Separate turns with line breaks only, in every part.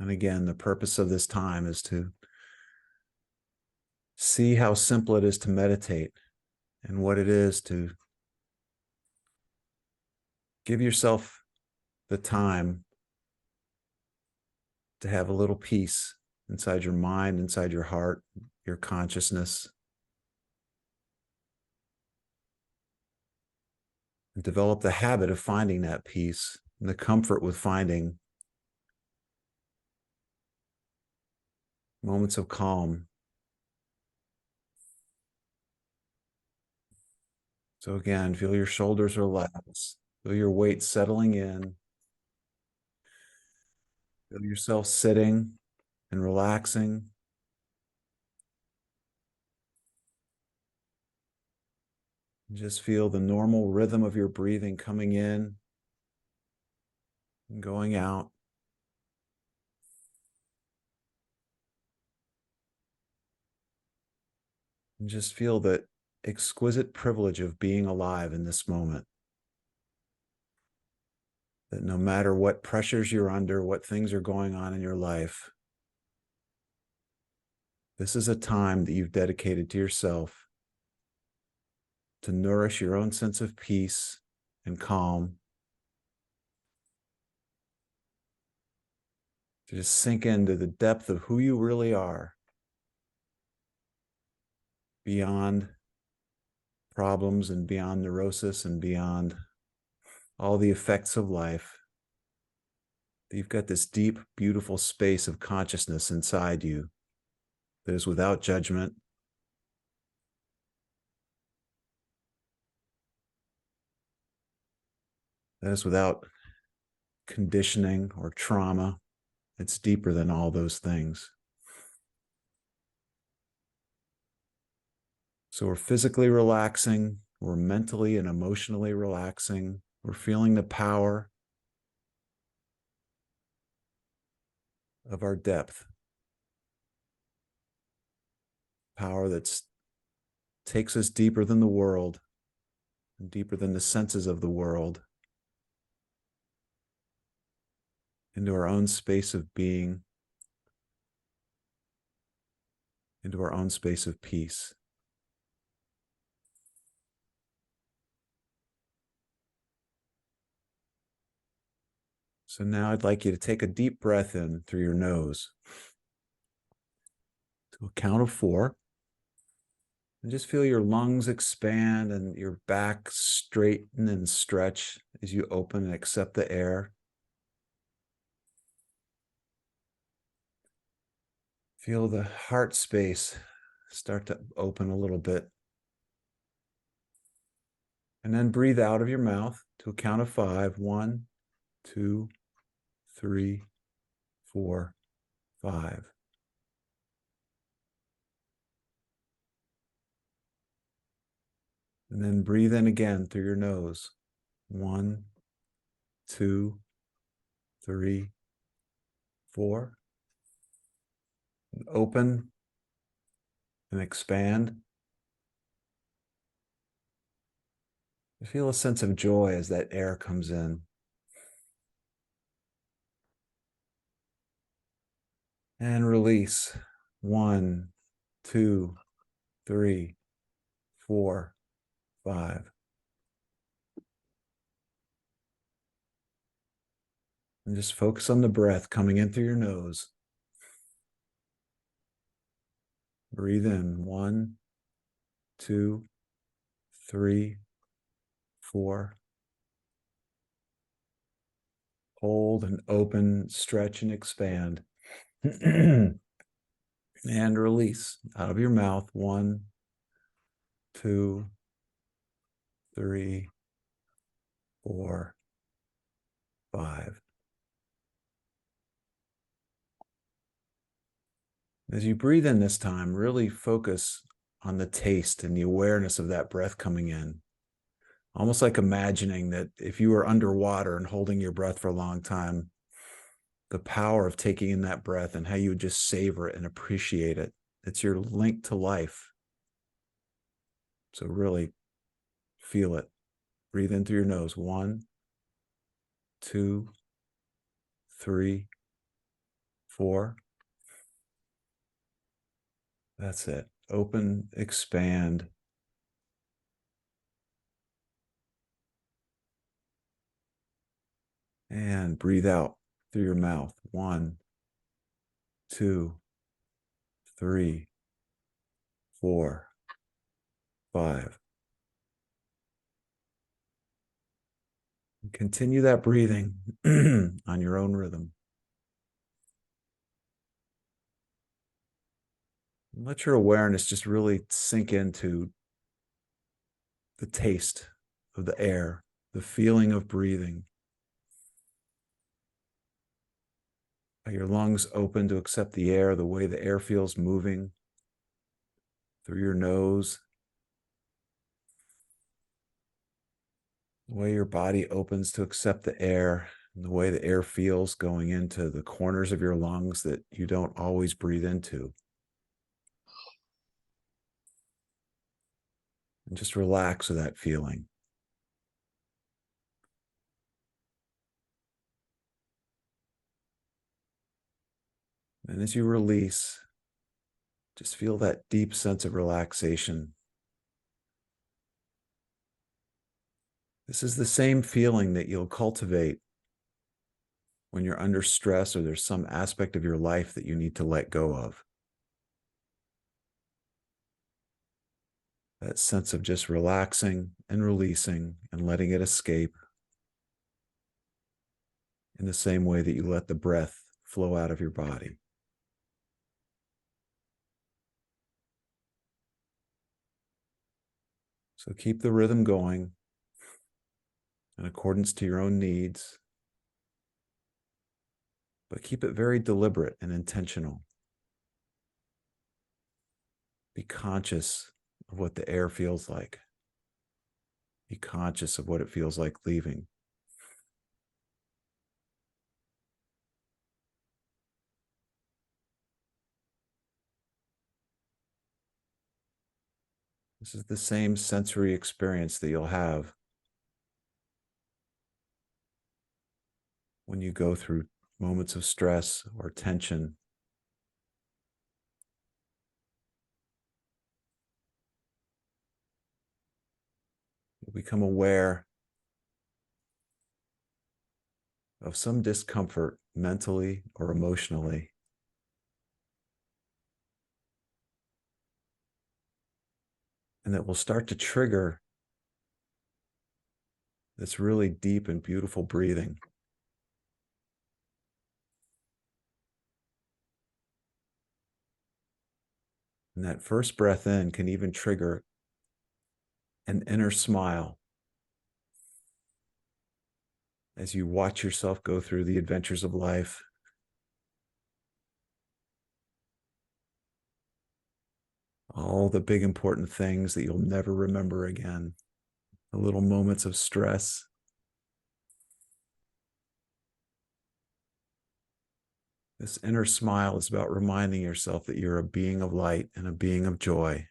And again, the purpose of this time is to see how simple it is to meditate and what it is to give yourself the time to have a little peace inside your mind, inside your heart, your consciousness. And develop the habit of finding that peace and the comfort with finding moments of calm. So again, feel your shoulders relax, feel your weight settling in, feel yourself sitting and relaxing. Just feel the normal rhythm of your breathing coming in and going out. And just feel the exquisite privilege of being alive in this moment. That no matter what pressures you're under, what things are going on in your life, this is a time that you've dedicated to yourself to nourish your own sense of peace and calm, to just sink into the depth of who you really are, beyond problems and beyond neurosis and beyond all the effects of life. You've got this deep, beautiful space of consciousness inside you that is without judgment, that is without conditioning or trauma. It's deeper than all those things. So we're physically relaxing, we're mentally and emotionally relaxing, we're feeling the power of our depth, power that takes us deeper than the world, and deeper than the senses of the world, into our own space of being, into our own space of peace. So now I'd like you to take a deep breath in through your nose to a count of 4. And just feel your lungs expand and your back straighten and stretch as you open and accept the air. Feel the heart space start to open a little bit. And then breathe out of your mouth to a count of 5. 1, 2, 3, 4, 5. And then breathe in again through your nose. 1, 2, 3, 4. And open and expand. Feel a sense of joy as that air comes in. And release. 1, 2, 3, 4, 5. And just focus on the breath coming in through your nose. Breathe in. 1, 2, 3, 4. Hold and open, stretch and expand. And release out of your mouth. 1, 2, 3, 4, 5. As you breathe in this time, really focus on the taste and the awareness of that breath coming in. Almost like imagining that if you were underwater and holding your breath for a long time, the power of taking in that breath and how you would just savor it and appreciate it. It's your link to life. So really feel it. Breathe in through your nose. 1, 2, 3, 4. That's it. Open, expand. And breathe out through your mouth. 1, 2, 3, 4, 5. Continue that breathing on your own rhythm. Let your awareness just really sink into the taste of the air, the feeling of breathing. Are your lungs open to accept the air, the way the air feels moving through your nose? The way your body opens to accept the air, and the way the air feels going into the corners of your lungs that you don't always breathe into. And just relax with that feeling. And as you release, just feel that deep sense of relaxation. This is the same feeling that you'll cultivate when you're under stress or there's some aspect of your life that you need to let go of. That sense of just relaxing and releasing and letting it escape in the same way that you let the breath flow out of your body. So keep the rhythm going in accordance to your own needs, but keep it very deliberate and intentional. Be conscious of what the air feels like. Be conscious of what it feels like leaving. This is the same sensory experience that you'll have when you go through moments of stress or tension. You'll become aware of some discomfort mentally or emotionally. And that will start to trigger this really deep and beautiful breathing. And that first breath in can even trigger an inner smile as you watch yourself go through the adventures of life. All the big important things that you'll never remember again. The little moments of stress. This inner smile is about reminding yourself that you're a being of light and a being of joy.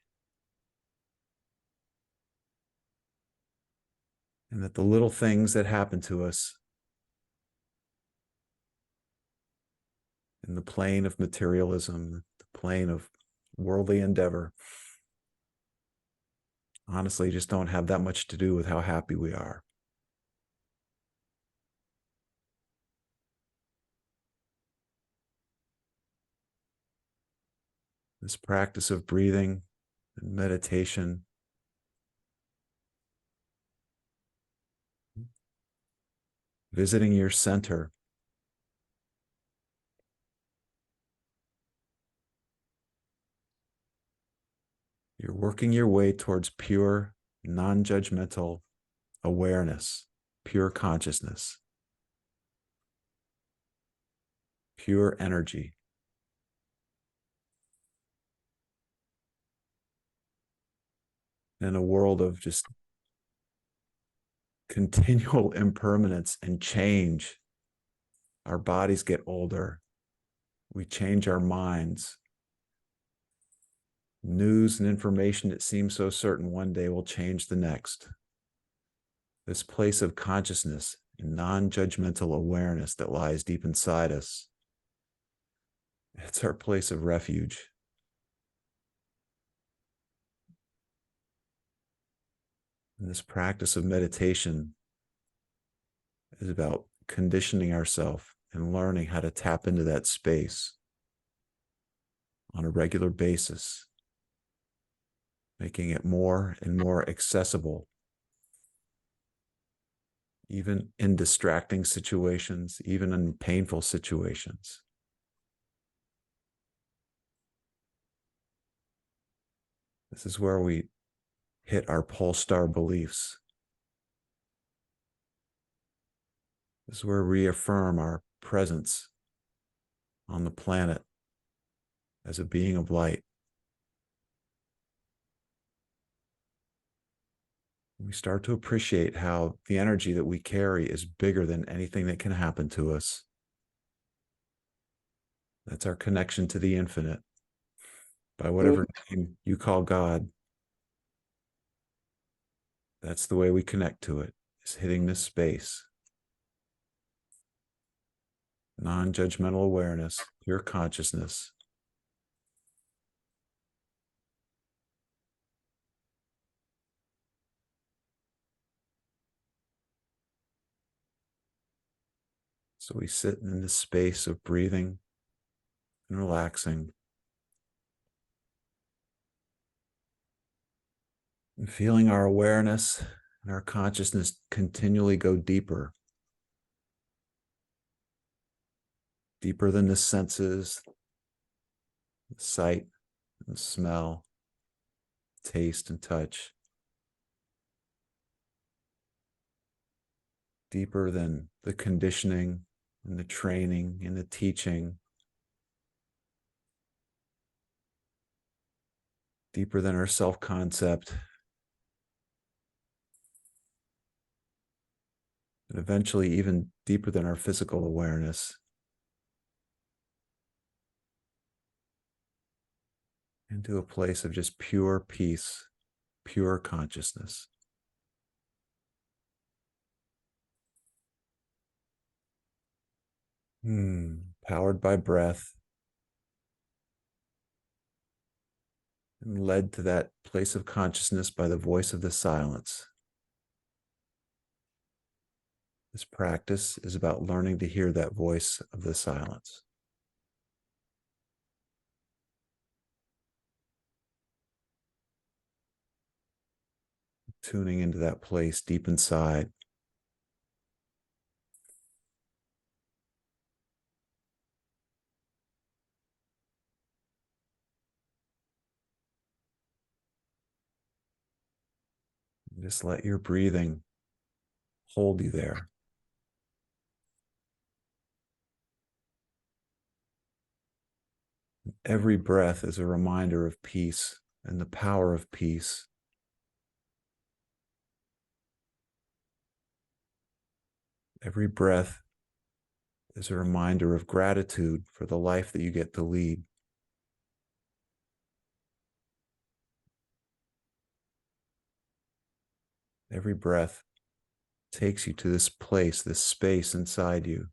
And that the little things that happen to us in the plane of materialism, the plane of worldly endeavor, honestly just don't have that much to do with how happy we are. This practice of breathing and meditation visiting your center, you're working your way towards pure, non-judgmental awareness, pure consciousness, pure energy. In a world of just continual impermanence and change, our bodies get older. We change our minds. News and information that seems so certain one day will change the next. This place of consciousness and non-judgmental awareness that lies deep inside us It's our place of refuge. And this practice of meditation is about conditioning ourselves and learning how to tap into that space on a regular basis, making it more and more accessible, even in distracting situations, even in painful situations. This is where we hit our pole star beliefs. This is where we reaffirm our presence on the planet as a being of light. We start to appreciate how the energy that we carry is bigger than anything that can happen to us. That's our connection to the infinite, by whatever name you call God. That's the way we connect to it, is hitting this space. Non-judgmental awareness, pure consciousness. So we sit in this space of breathing and relaxing and feeling our awareness and our consciousness continually go deeper, deeper than the senses, the sight, and the smell, taste, and touch, deeper than the conditioning and the training and the teaching, deeper than our self-concept, and eventually even deeper than our physical awareness. Into a place of just pure peace, pure consciousness. Powered by breath and led to that place of consciousness by the voice of the silence. This practice is about learning to hear that voice of the silence. Tuning into that place deep inside. Just let your breathing hold you there. Every breath is a reminder of peace and the power of peace. Every breath is a reminder of gratitude for the life that you get to lead. Every breath takes you to this place, this space inside you.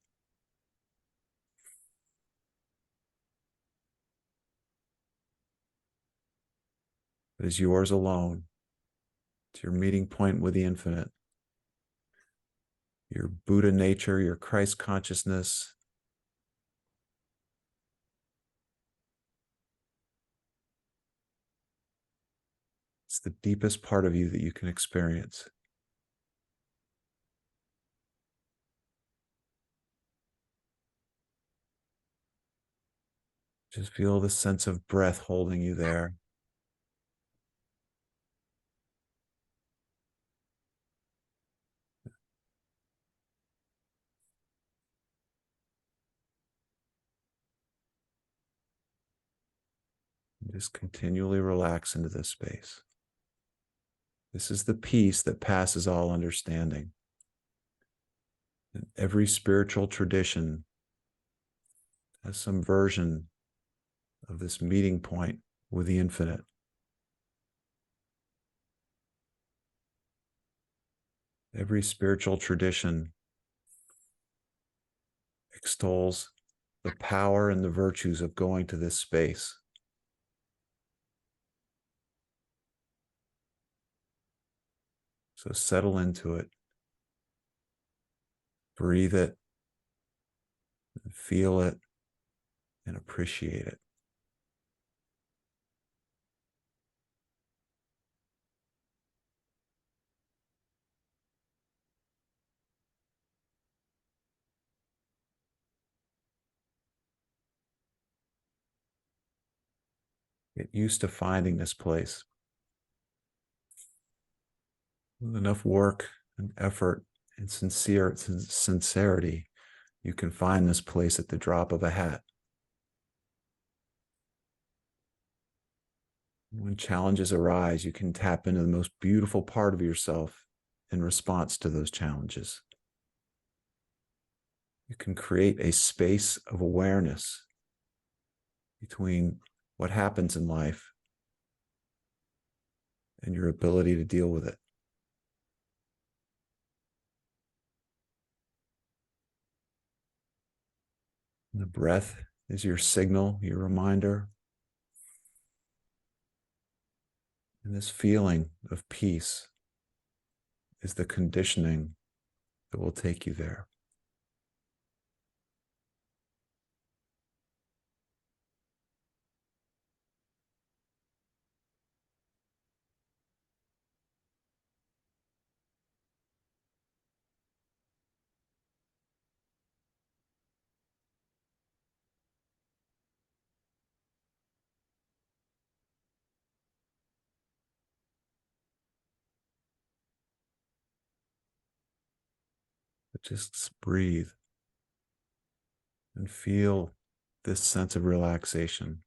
It is yours alone. It's your meeting point with the infinite. Your Buddha nature, your Christ consciousness. It's the deepest part of you that you can experience. Just feel the sense of breath holding you there. Just continually relax into this space. This is the peace that passes all understanding. And every spiritual tradition has some version of this meeting point with the infinite. Every spiritual tradition extols the power and the virtues of going to this space. So settle into it, breathe it, and feel it, and appreciate it. Get used to finding this place. With enough work and effort and sincerity, you can find this place at the drop of a hat. When challenges arise, you can tap into the most beautiful part of yourself in response to those challenges. You can create a space of awareness between what happens in life and your ability to deal with it. And the breath is your signal, your reminder. And this feeling of peace is the conditioning that will take you there. But just breathe and feel this sense of relaxation.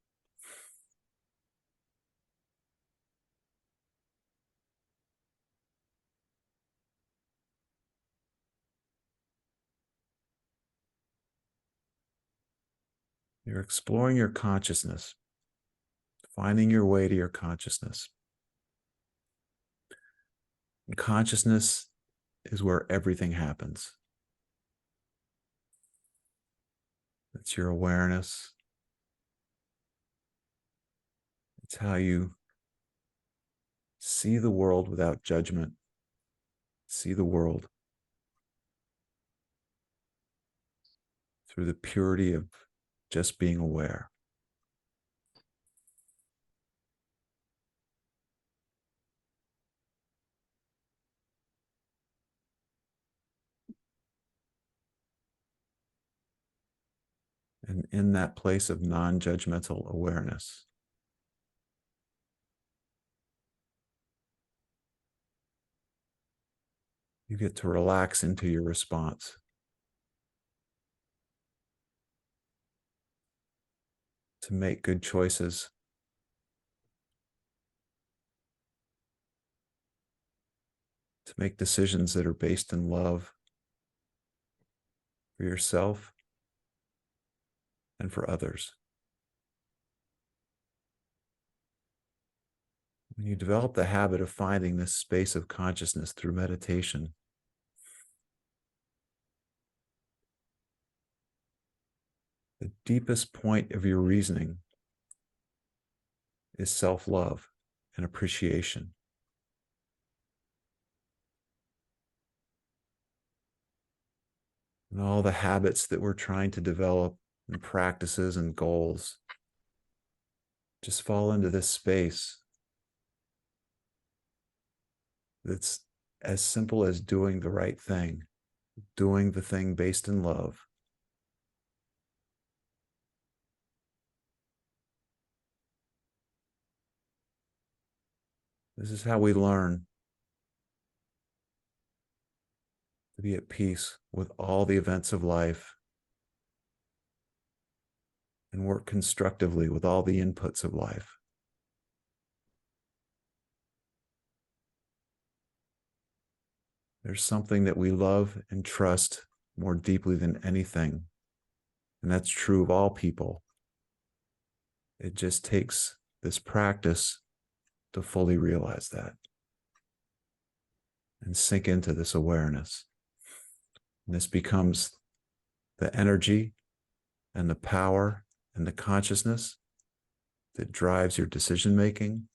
You're exploring your consciousness, finding your way to your consciousness. And consciousness is where everything happens. It's your awareness. It's how you see the world without judgment, see the world through the purity of just being aware. And in that place of non-judgmental awareness, you get to relax into your response. To make good choices. To make decisions that are based in love for yourself and for others. When you develop the habit of finding this space of consciousness through meditation, the deepest point of your reasoning is self-love and appreciation. And all the habits that we're trying to develop and practices and goals just fall into this space that's as simple as doing the right thing, doing the thing based in love. This is how we learn to be at peace with all the events of life and work constructively with all the inputs of life. There's something that we love and trust more deeply than anything, and that's true of all people. It just takes this practice to fully realize that and sink into this awareness. And this becomes the energy and the power and the consciousness that drives your decision making,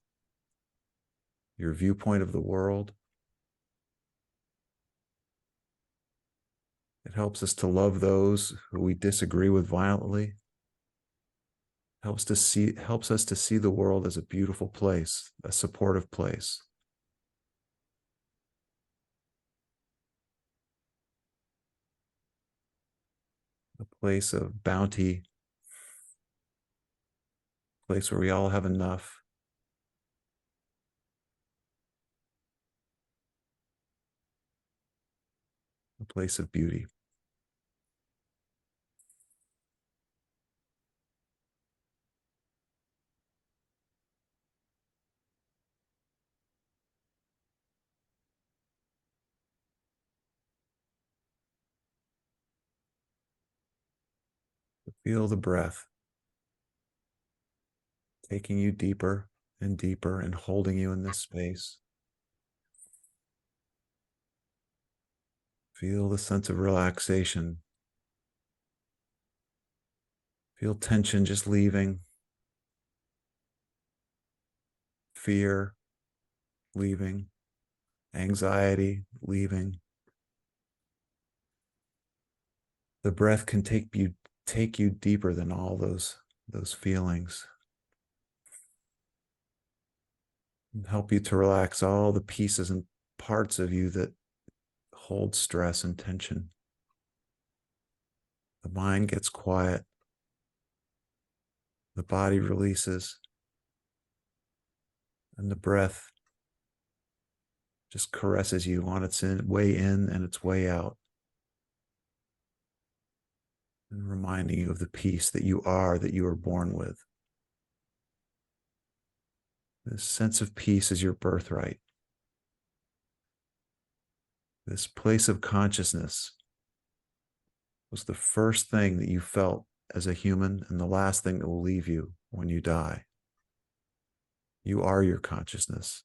your viewpoint of the world. It helps us to love those who we disagree with violently. Helps us to see the world as a beautiful place, a supportive place. A place of bounty, a place where we all have enough. A place of beauty. Feel the breath taking you deeper and deeper and holding you in this space. Feel the sense of relaxation. Feel tension just leaving. Fear leaving. Anxiety leaving. The breath can take you deeper than all those feelings. And help you to relax all the pieces and parts of you that hold stress and tension. The mind gets quiet. The body releases. And the breath just caresses you on its way in and its way out. And reminding you of the peace that you were born with. This sense of peace is your birthright. This place of consciousness was the first thing that you felt as a human and the last thing that will leave you when you die. You are your consciousness,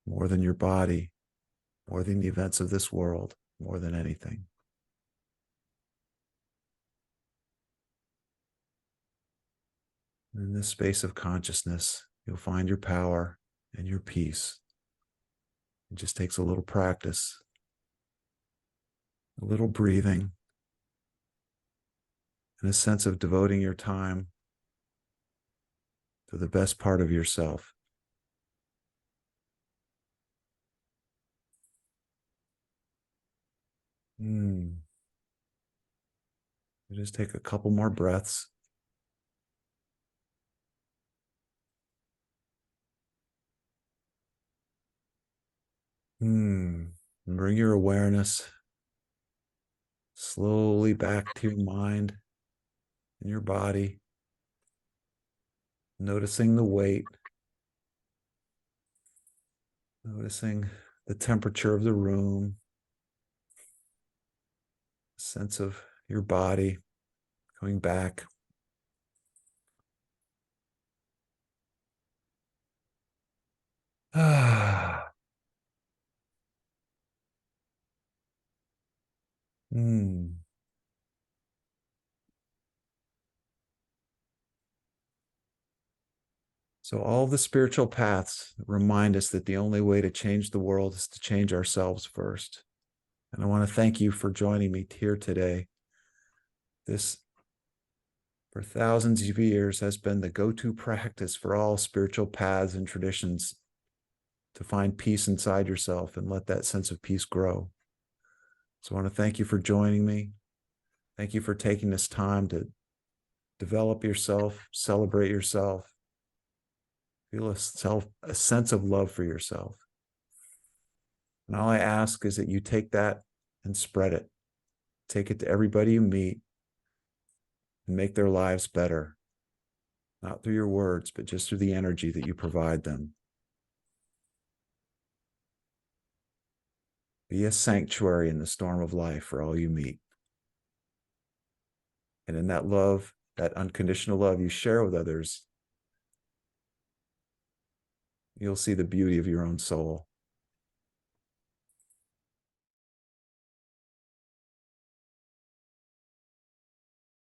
more than your body, more than the events of this world, more than anything. In this space of consciousness, you'll find your power and your peace. It just takes a little practice, a little breathing, and a sense of devoting your time to the best part of yourself. Just take a couple more breaths. Bring your awareness slowly back to your mind and your body, noticing the weight, noticing the temperature of the room, sense of your body going back. So all the spiritual paths remind us that the only way to change the world is to change ourselves first. And I want to thank you for joining me here today. This, for thousands of years, has been the go-to practice for all spiritual paths and traditions to find peace inside yourself and let that sense of peace grow. So I want to thank you for joining me. Thank you for taking this time to develop yourself, celebrate yourself, feel a sense of love for yourself. And all I ask is that you take that and spread it. Take it to everybody you meet and make their lives better. Not through your words, but just through the energy that you provide them. Be a sanctuary in the storm of life for all you meet. And in that love, that unconditional love you share with others, you'll see the beauty of your own soul.